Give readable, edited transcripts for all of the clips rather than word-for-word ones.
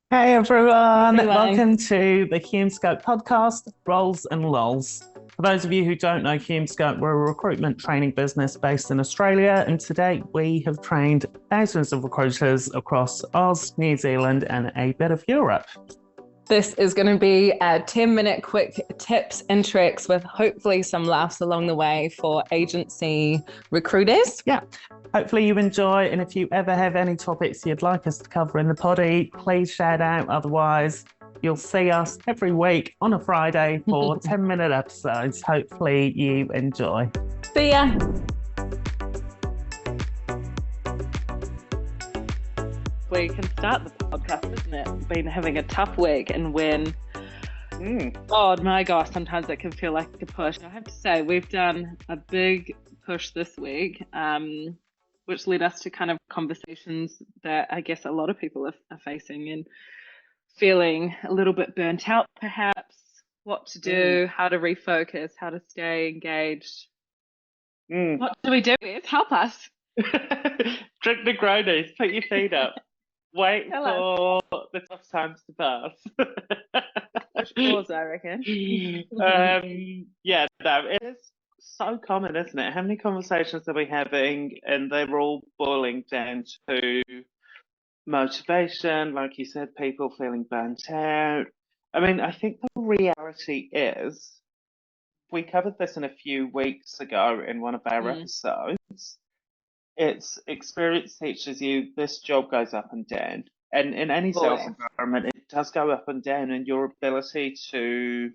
Hey everyone, Anyway, welcome to the Hume Scope podcast, Roles and Lols. For those of you who don't know Hume Scope, we're a recruitment training business based in Australia, and to date we have trained thousands of recruiters across Oz, New Zealand, and a bit of Europe. this is going to be a 10-minute quick tips and tricks with hopefully some laughs along the way for agency recruiters. Yeah, hopefully you enjoy, and if you ever have any topics you'd like us to cover in the poddy, please shout out. Otherwise, you'll see us every week on a Friday for 10-minute episodes. Hopefully you enjoy. See ya. We can start the podcast, isn't it? Been having a tough week, and when oh my gosh, sometimes it can feel like a push. I have to say, we've done a big push this week, which led us to kind of conversations that I guess a lot of people are facing and feeling a little bit burnt out, perhaps, what to Mm, do, how to refocus, how to stay engaged. mm. What do we do with? Help us. Drink Negronis, put your feet up, wait Tell us. for the tough times to pass. Push pause, I reckon. Yeah, no, it is so common, isn't it? How many conversations are we having, and they're all boiling down to motivation, like you said, people feeling burnt out. I mean, I think the reality is, we covered this in a few weeks ago in one of our Mm, episodes. It's experience teaches you this job goes up and down. And in any sales always. environment, it does go up and down, and your ability to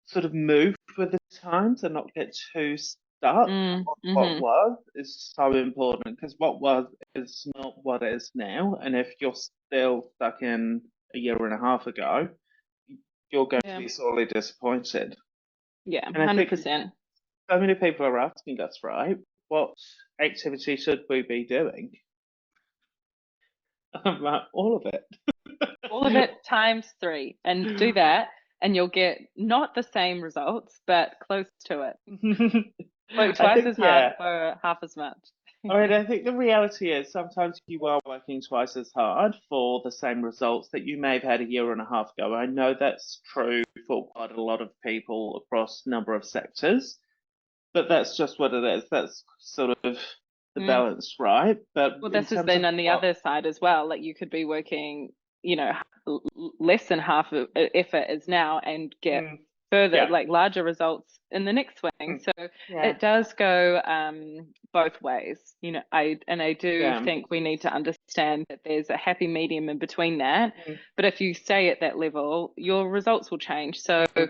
sort of move with the times and not get too stuck on what Mm-hmm. was is so important, because what was is not what is now. And if you're still stuck in a year and a half ago, you're going to Yeah. be sorely disappointed. Yeah, And I think 100%. so many people are asking us, right, what activity should we be doing? I'm like, all of All of it. it times three, and do that, and you'll get not the same results, but close to it. Work I twice think, as hard yeah. for half as much. I mean, I think the reality is sometimes you are working twice as hard for the same results that you may have had a year and a half ago. I know that's true for quite a lot of people across a number of sectors, but that's just what it is. That's sort of the Mm. balance, right? But Well, in this is terms then of on the what, other side as well. Like you could be working, less than half of effort is now and get mm, further, yeah, like larger results in the next swing. mm, So yeah, it does go both ways. I do yeah, think we need to understand that there's a happy medium in between that. mm, But if you stay at that level, your results will change. So mm,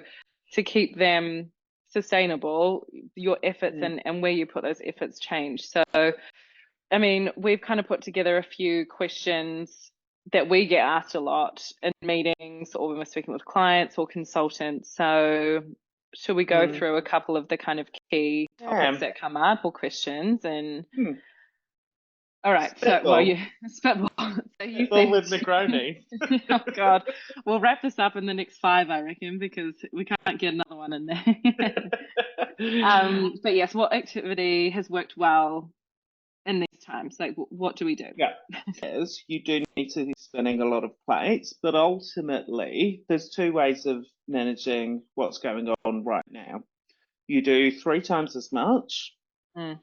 to keep them sustainable, your efforts mm, and where you put those efforts change. So I mean, we've kind of put together a few questions that we get asked a lot in meetings or when we're speaking with clients or consultants. So, should we go mm, through a couple of the kind of key topics yeah. that come up or questions? And Hmm. all right, so well, Spitball, you spitball. So you spitball think, with Negroni. oh God, we'll wrap this up in the next five, I reckon, because we can't get another one in there. But yes, what activity has worked well in these times? Like, what do we do? Yeah, is you do need to be spinning a lot of plates, but ultimately, there's two ways of managing what's going on right now. You do three times as much, Mm,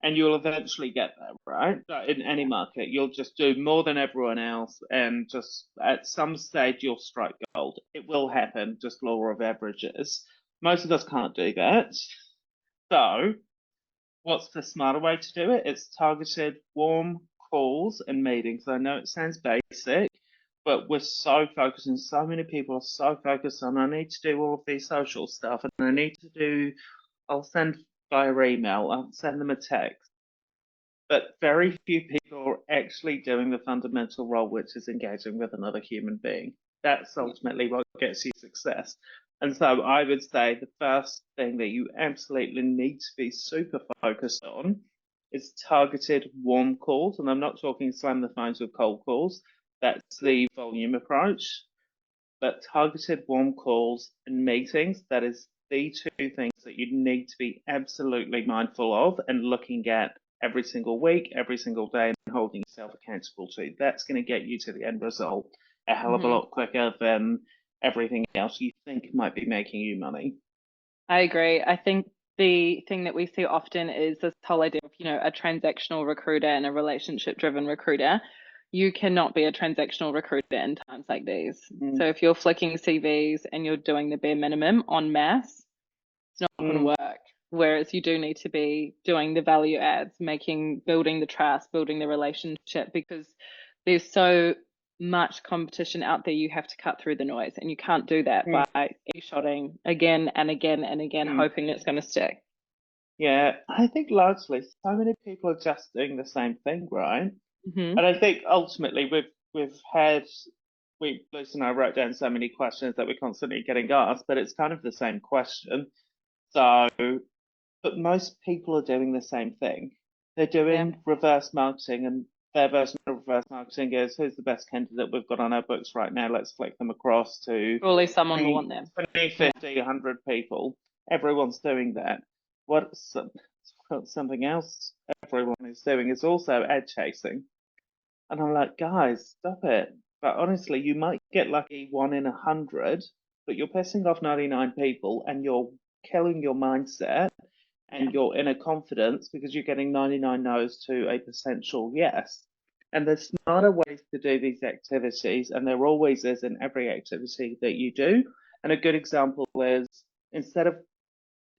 and you'll eventually get there, right? So in any yeah. market, you'll just do more than everyone else, and just at some stage, you'll strike gold. It will happen, just law of averages. Most of us can't do that. So, what's the smarter way to do it? It's targeted warm calls and meetings. I know it sounds basic, but we're so focused, and so many people are so focused on, I need to do all of these social stuff, and I need to do, I'll send via email, I'll send them a text. But very few people are actually doing the fundamental role, which is engaging with another human being. That's Yeah. ultimately what gets you success. And so I would say the first thing that you absolutely need to be super focused on is targeted warm calls. And I'm not talking slam the phones with cold calls. That's the volume approach. But targeted warm calls and meetings, that is the two things that you need to be absolutely mindful of and looking at every single week, every single day, and holding yourself accountable to. That's going to get you to the end result a hell of a lot quicker than everything else you think might be making you money. I agree. I think the thing that we see often is this whole idea of, a transactional recruiter and a relationship-driven recruiter. You cannot be a transactional recruiter in times like these. So if you're flicking CVs and you're doing the bare minimum en masse, it's not going to work. Whereas you do need to be doing the value adds, building the trust, building the relationship, because there's so much competition out there. You have to cut through the noise, and you can't do that by e-shotting again and again and again, hoping it's going to stick. Yeah, I think largely so many people are just doing the same thing, right? And I think ultimately Lucy and I wrote down so many questions that we're constantly getting asked, but it's kind of the same question. So, but most people are doing the same thing. They're doing reverse marketing, and their version of reverse marketing is, who's the best candidate we've got on our books right now? Let's flick them across to surely someone will want them. 20, 50, 100 people. Everyone's doing that. Something else everyone is doing is also ad chasing. And I'm like, guys, stop it. But honestly, you might get lucky 1 in 100, but you're pissing off 99 people and you're killing your mindset and your inner confidence because you're getting 99 no's to a potential yes. And there's smarter ways to do these activities, and there always is in every activity that you do. And a good example is, instead of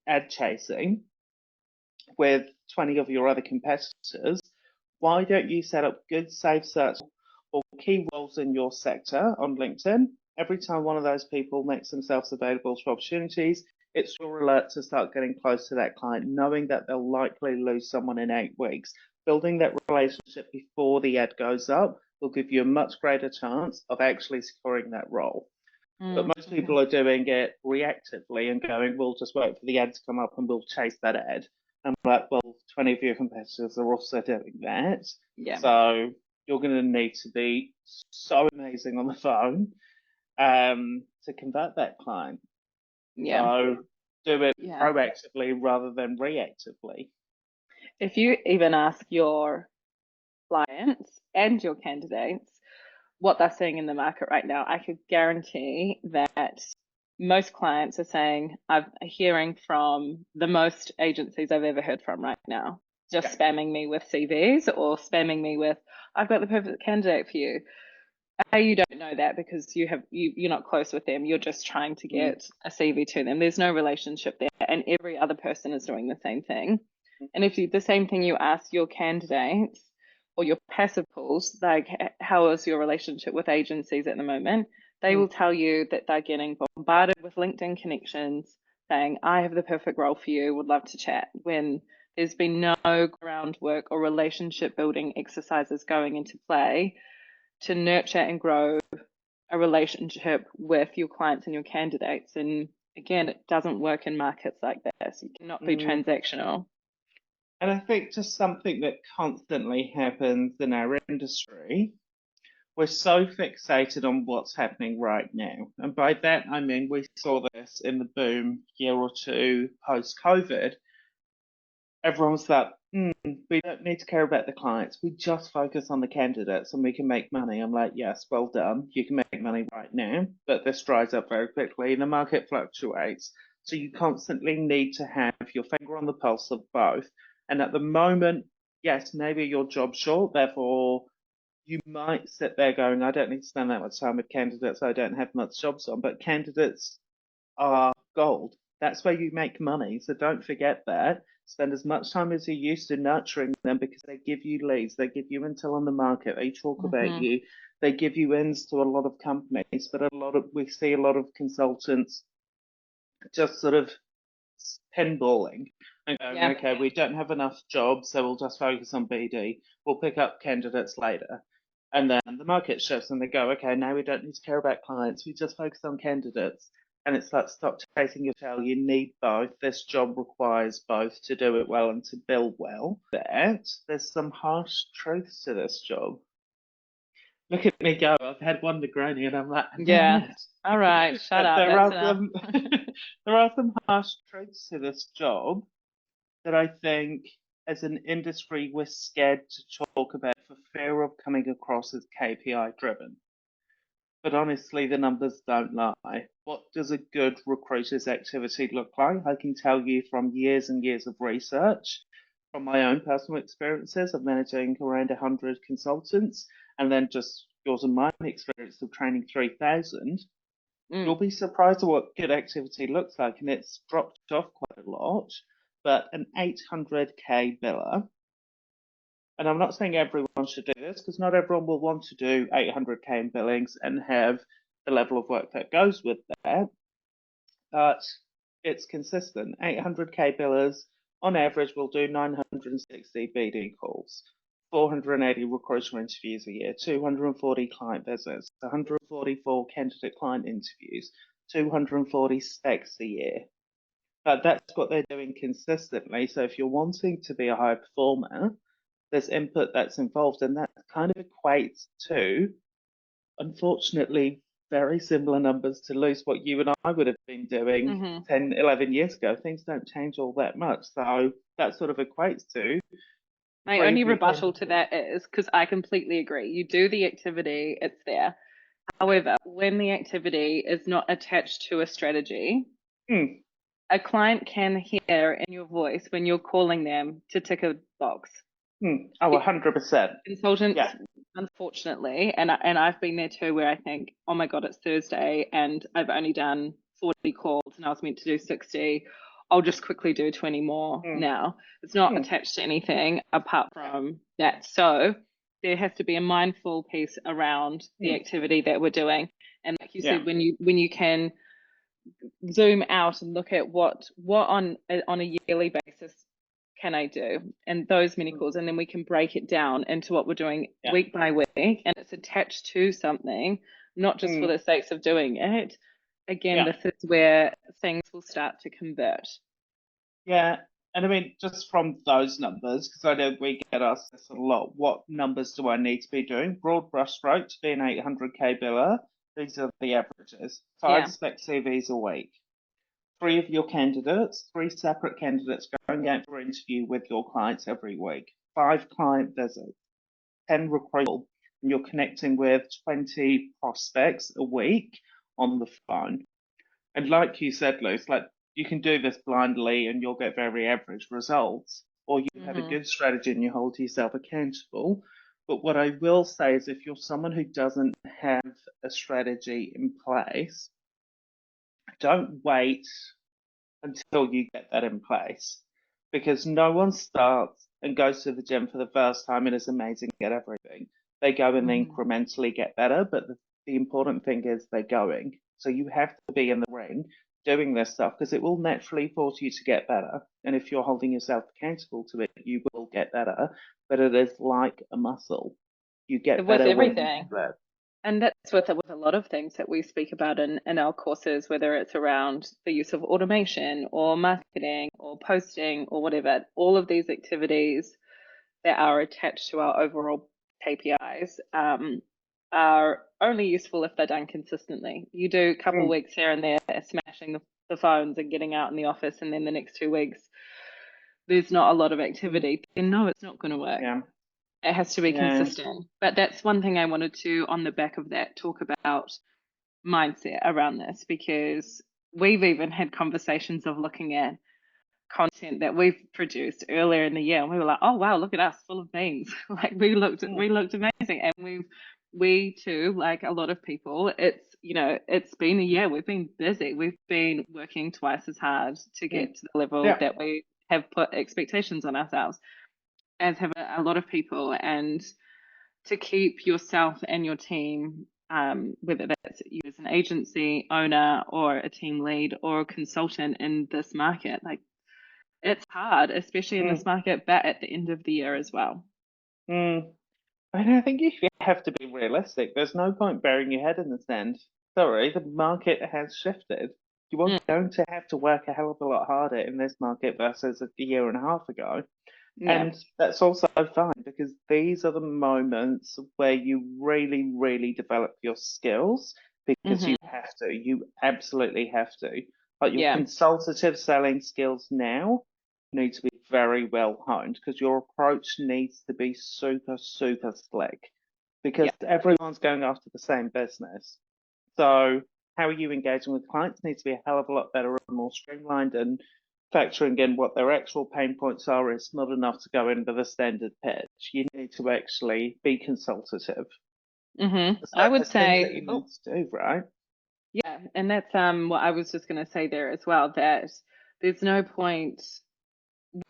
ad chasing with 20 of your other competitors, why don't you set up good safe search or key roles in your sector on LinkedIn? Every time one of those people makes themselves available to opportunities, it's your alert to start getting close to that client, knowing that they'll likely lose someone in 8 weeks. Building that relationship before the ad goes up will give you a much greater chance of actually securing that role. But most people are doing it reactively and going, we'll just wait for the ad to come up and we'll chase that ad. And I'm like, well, 20 of your competitors are also doing that. Yeah. So you're going to need to be so amazing on the phone to convert that client. Yeah. So do it proactively rather than reactively. If you even ask your clients and your candidates what they're seeing in the market right now, I could guarantee that most clients are saying, I'm hearing from the most agencies I've ever heard from right now, just spamming me with CVs or spamming me with, I've got the perfect candidate for you. You don't know that because you're not close with them. You're just trying to get a CV to them. There's no relationship there, and every other person is doing the same thing. And if the same thing you ask your candidates or your passive pools, like how is your relationship with agencies at the moment, they will tell you that they're getting bombarded with LinkedIn connections saying, I have the perfect role for you, would love to chat, when there's been no groundwork or relationship building exercises going into play to nurture and grow a relationship with your clients and your candidates. And again, it doesn't work in markets like this. You cannot be transactional. And I think just something that constantly happens in our industry, we're so fixated on what's happening right now. And by that, I mean, we saw this in the boom year or two post-COVID. Everyone's like, we don't need to care about the clients. We just focus on the candidates and we can make money. I'm like, yes, well done. You can make money right now, but this dries up very quickly and the market fluctuates. So you constantly need to have your finger on the pulse of both. And at the moment, yes, maybe your job's short, therefore you might sit there going, I don't need to spend that much time with candidates I don't have much jobs on, but candidates are gold. That's where you make money. So don't forget that. Spend as much time as you used to nurturing them because they give you leads, they give you intel on the market, they talk about you, they give you ins to a lot of companies. But we see a lot of consultants just sort of pinballing and going, okay, we don't have enough jobs, so we'll just focus on BD. We'll pick up candidates later. And then the market shifts and they go, okay, now we don't need to care about clients. We just focus on candidates. And it's like, stop chasing your tail. You need both. This job requires both to do it well and to build well. But there's some harsh truths to this job. Look at me go. I've had one Negroni and I'm like, all right, shut up. There are some harsh truths to this job that I think as an industry, we're scared to talk about for fear of coming across as KPI driven. But honestly, the numbers don't lie. What does a good recruiter's activity look like? I can tell you from years and years of research, from my own personal experiences of managing around 100 consultants, and then just yours and mine experience of training 3,000. You'll be surprised at what good activity looks like, and it's dropped off quite a lot. But an 800k biller, and I'm not saying everyone should do this because not everyone will want to do 800k in billings and have the level of work that goes with that, but it's consistent. 800k billers on average will do 960 BD calls, 480 recruiter interviews a year, 240 client visits, 144 candidate client interviews, 240 specs a year. But that's what they're doing consistently. So if you're wanting to be a high performer, there's input that's involved, and that kind of equates to, unfortunately, very similar numbers to Luce, what you and I would have been doing 10, 11 years ago. Things don't change all that much. So that sort of equates to. My only rebuttal to that is, because I completely agree, you do the activity, it's there. However, when the activity is not attached to a strategy, a client can hear in your voice when you're calling them to tick a box. Oh, 100%. Consultants, unfortunately, and I've been there too, where I think, oh my God, it's Thursday and I've only done 40 calls and I was meant to do 60. I'll just quickly do 20 more now. It's not attached to anything apart from that. So there has to be a mindful piece around the activity that we're doing. And like you said, when you can zoom out and look at what on a yearly basis can I do, and those many calls, and then we can break it down into what we're doing week by week, and it's attached to something, not just for the sake of doing it. Again, this is where things will start to convert. Yeah, and I mean, just from those numbers, because I know we get asked this a lot, what numbers do I need to be doing? Broad brushstroke to be an 800k biller, these are the averages. 5 spec CVs a week. 3 of your candidates, 3 separate candidates going out for interview with your clients every week, 5 client visits, 10 recruitals, and you're connecting with 20 prospects a week on the phone. And like you said, Luce, like you can do this blindly and you'll get very average results, or you have a good strategy and you hold yourself accountable. But what I will say is if you're someone who doesn't have a strategy in place, don't wait until you get that in place, because no one starts and goes to the gym for the first time and is amazing at everything. They go and they incrementally get better, but the important thing is they're going. So you have to be in the ring doing this stuff because it will naturally force you to get better. And if you're holding yourself accountable to it, you will get better. But it is like a muscle. You get better with everything. And that's with a lot of things that we speak about in our courses, whether it's around the use of automation or marketing or posting or whatever. All of these activities that are attached to our overall KPIs are only useful if they're done consistently. You do a couple of weeks here and there smashing the phones and getting out in the office, and then the next 2 weeks there's not a lot of activity, then no, it's not going to work. It has to be consistent. But that's one thing I wanted to, on the back of that, talk about mindset around this, because we've even had conversations of looking at content that we've produced earlier in the year, and we were like, oh wow, look at us, full of beans. Like we looked amazing. And we too, like a lot of people, it's been a year. We've been busy. We've been working twice as hard to get to the level that we have put expectations on ourselves, as have a lot of people. And to keep yourself and your team, whether that's you as an agency owner or a team lead or a consultant in this market, like it's hard, especially in this market, but at the end of the year as well. I think you have to be realistic. There's no point burying your head in the sand. Sorry, the market has shifted. You are going to have to work a hell of a lot harder in this market versus a year and a half ago. And that's also fine, because these are the moments where you really, really develop your skills, because you have to. You absolutely have to. Like your consultative selling skills now need to be very well honed because your approach needs to be super, super slick because everyone's going after the same business. So how are you engaging with clients needs to be a hell of a lot better and more streamlined, and factoring in what their actual pain points are. It's not enough to go in with a standard pitch. You need to actually be consultative. Mm-hmm. So I would there's things that say, you need to do, right? yeah, and that's what I was just going to say there as well, that there's no point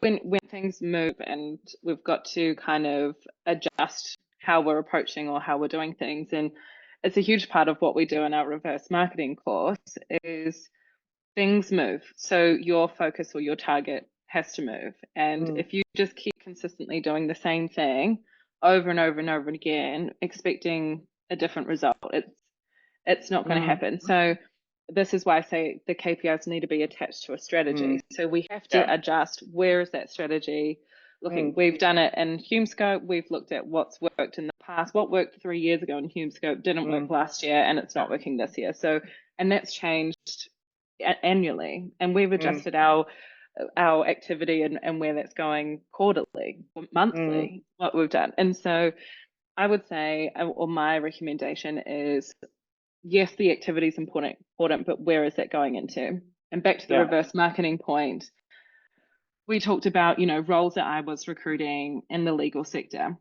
when things move, and we've got to kind of adjust how we're approaching or how we're doing things. And it's a huge part of what we do in our reverse marketing course is things move. So your focus or your target has to move. And if you just keep consistently doing the same thing over and over and over again, expecting a different result, it's not going to happen. So this is why I say the KPIs need to be attached to a strategy. So we have to adjust, where is that strategy looking? We've done it in Hume Scope. We've looked at what's worked in the past. What worked 3 years ago in Hume Scope didn't work last year, and it's not working this year. So, and that's changed annually, and we've adjusted our activity and where that's going quarterly, monthly, what we've done. And so I would say, or my recommendation is, yes, the activity is important, but where is that going into? And back to the reverse marketing point, we talked about, roles that I was recruiting in the legal sector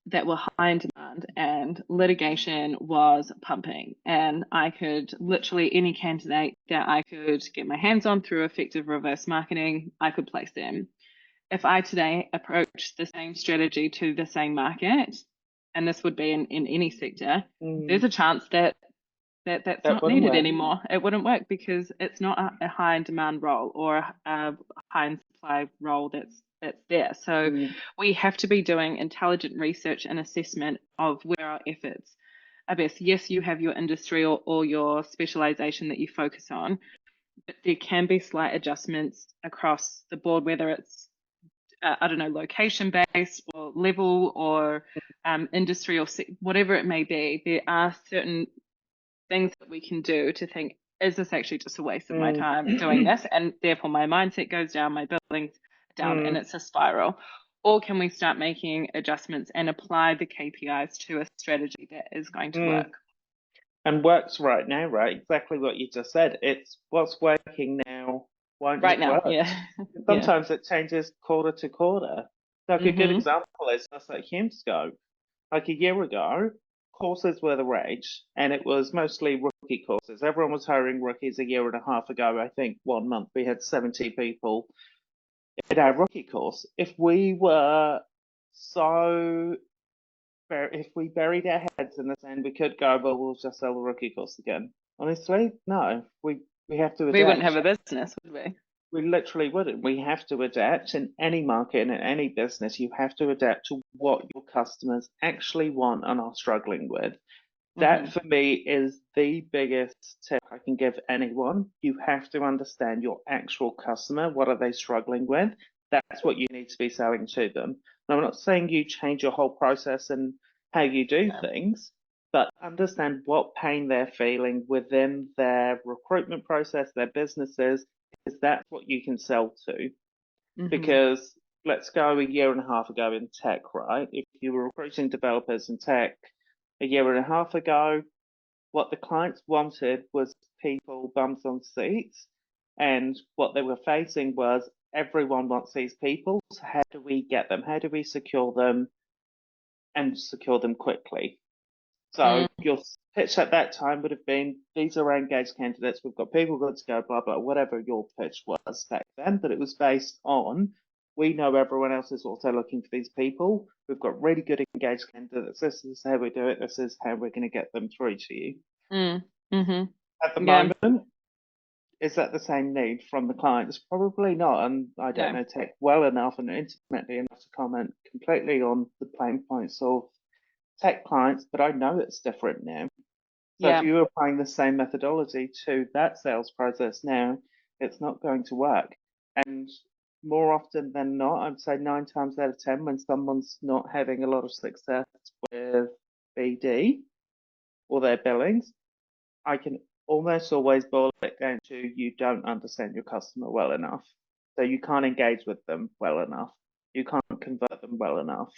that were high in demand, and litigation was pumping. And I could literally, any candidate that I could get my hands on through effective reverse marketing, I could place them. If I today approach the same strategy to the same market, and this would be in any sector, there's a chance that that's not needed anymore. It wouldn't work because it's not a high in demand role or a high in supply role that's there. So we have to be doing intelligent research and assessment of where our efforts are best. Yes, you have your industry or your specialization that you focus on, but there can be slight adjustments across the board, whether it's I don't know, location based or level or industry or whatever it may be. There are certain things that we can do to think, is this actually just a waste of my time doing this? And therefore my mindset goes down, my billings down, and it's a spiral. Or can we start making adjustments and apply the KPIs to a strategy that is going to work? And works right now, right? Exactly what you just said. It's what's working now won't right now, work. Sometimes it changes quarter to quarter. Like a good example is just like Hume Scope. Like a year ago, courses were the rage, and it was mostly rookie courses. Everyone was hiring rookies. A year and a half ago, I think 1 month we had 70 people in our rookie course. If we buried our heads in the sand, we could go, well, we'll just sell the rookie course again. Honestly, no. We have to adapt. We wouldn't have a business, would we? We literally wouldn't. We have to adapt in any market and in any business. You have to adapt to what your customers actually want and are struggling with. That for me is the biggest tip I can give anyone. You have to understand your actual customer. What are they struggling with? That's what you need to be selling to them. Now, I'm not saying you change your whole process and how you do things, but understand what pain they're feeling within their recruitment process, their businesses, because that's what you can sell to. Because let's go a year and a half ago in tech, right? If you were recruiting developers in tech a year and a half ago, what the clients wanted was people bums on seats. And what they were facing was everyone wants these people. So how do we get them? How do we secure them and secure them quickly? So your pitch at that time would have been, these are our engaged candidates. We've got people good to go, blah, blah, whatever your pitch was back then. But it was based on, we know everyone else is also looking for these people. We've got really good engaged candidates. This is how we do it. This is how we're going to get them through to you. At the moment, is that the same need from the clients? Probably not. And I don't know tech well enough and intimately enough to comment completely on the pain points of tech clients, but I know it's different now. So if you're applying the same methodology to that sales process now, it's not going to work. And more often than not, I'd say 9 times out of 10, when someone's not having a lot of success with BD or their billings, I can almost always boil it down to, you don't understand your customer well enough. So you can't engage with them well enough. You can't convert them well enough.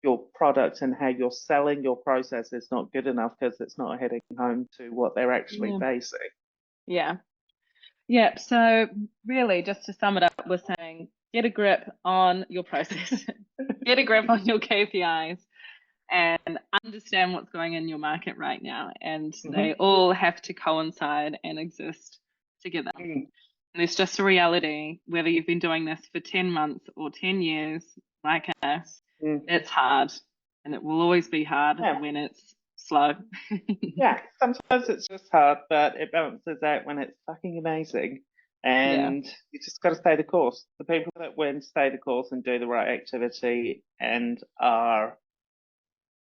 Your product and how you're selling your process is not good enough because it's not heading home to what they're actually facing. Yeah. Yeah. So really, just to sum it up, we're saying get a grip on your process, get a grip on your KPIs, and understand what's going in your market right now. And they all have to coincide and exist together. And it's just a reality, whether you've been doing this for 10 months or 10 years, like us, it's hard. And it will always be hard when it's slow. Yeah, sometimes it's just hard, but it balances out when it's fucking amazing. And you just got to stay the course. The people that win stay the course and do the right activity and are.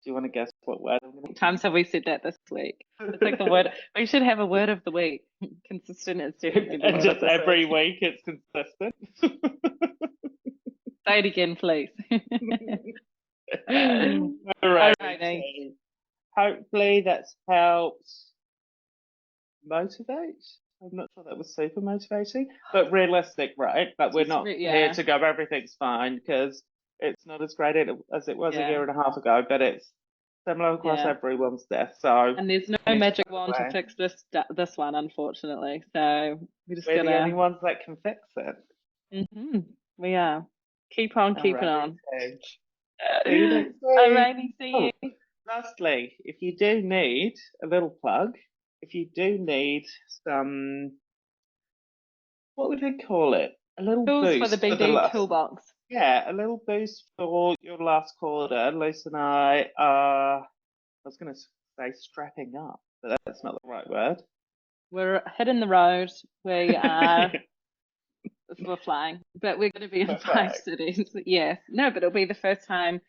Do you want to guess what word? How many times have we said that this week? It's like the word. We should have a word of the week. Consistent is definitely the word. And just every week it's consistent. Say it again, please. All right. Hopefully that's helped motivate. I'm not sure that was super motivating, but realistic, right? But we're not here to go, everything's fine, because it's not as great as it was a year and a half ago, but it's similar across everyone's desk. So, and there's no magic wand to fix this one, unfortunately. So we're the only ones that can fix it. We are. Keep on keeping on. Alrighty, see you. Lastly, if you do need a little plug, if you do need some, what would I call it? A little boost for the BD toolbox. Yeah, a little boost for your last quarter. Luce and I are, I was going to say strapping up, but that's not the right word. We're hitting the road. We are, we're flying, but we're going to be in 5 cities. Yes. No, but it'll be the first time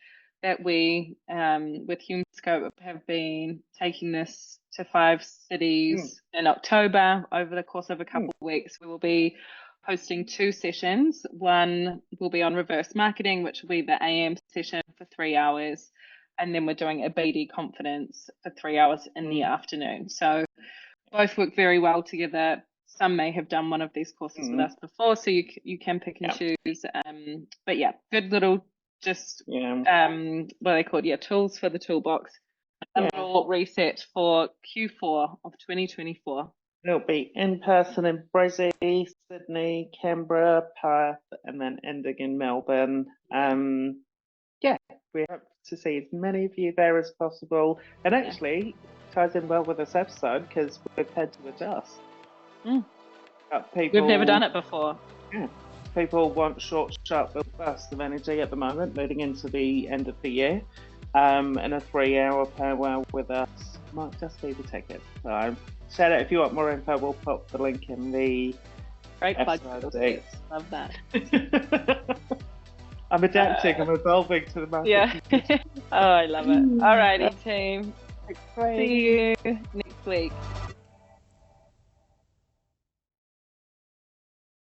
that we, with Hume Scope, have been taking this to 5 cities in October over the course of a couple of weeks. We will be hosting 2 sessions. One will be on reverse marketing, which will be the AM session for 3 hours. And then we're doing a BD confidence for 3 hours in the afternoon. So both work very well together. Some may have done one of these courses with us before, so you can pick and choose. But yeah, good little what are they called? Yeah, tools for the toolbox. A little reset for Q4 of 2024. It'll be in person in Brizzy, Sydney, Canberra, Perth, and then ending in Melbourne. We hope to see as many of you there as possible. And actually, ties in well with this episode because we've had to adjust. We've never done it before. Yeah. People want short, sharp bursts of energy at the moment, leading into the end of the year. And a 3-hour powwow with us might just be the ticket. So shout out if you want more info. We'll pop the link in the episode. Love that. I'm adapting. I'm evolving to the market. Yeah. Oh, I love it. Alrighty, team. See you next week.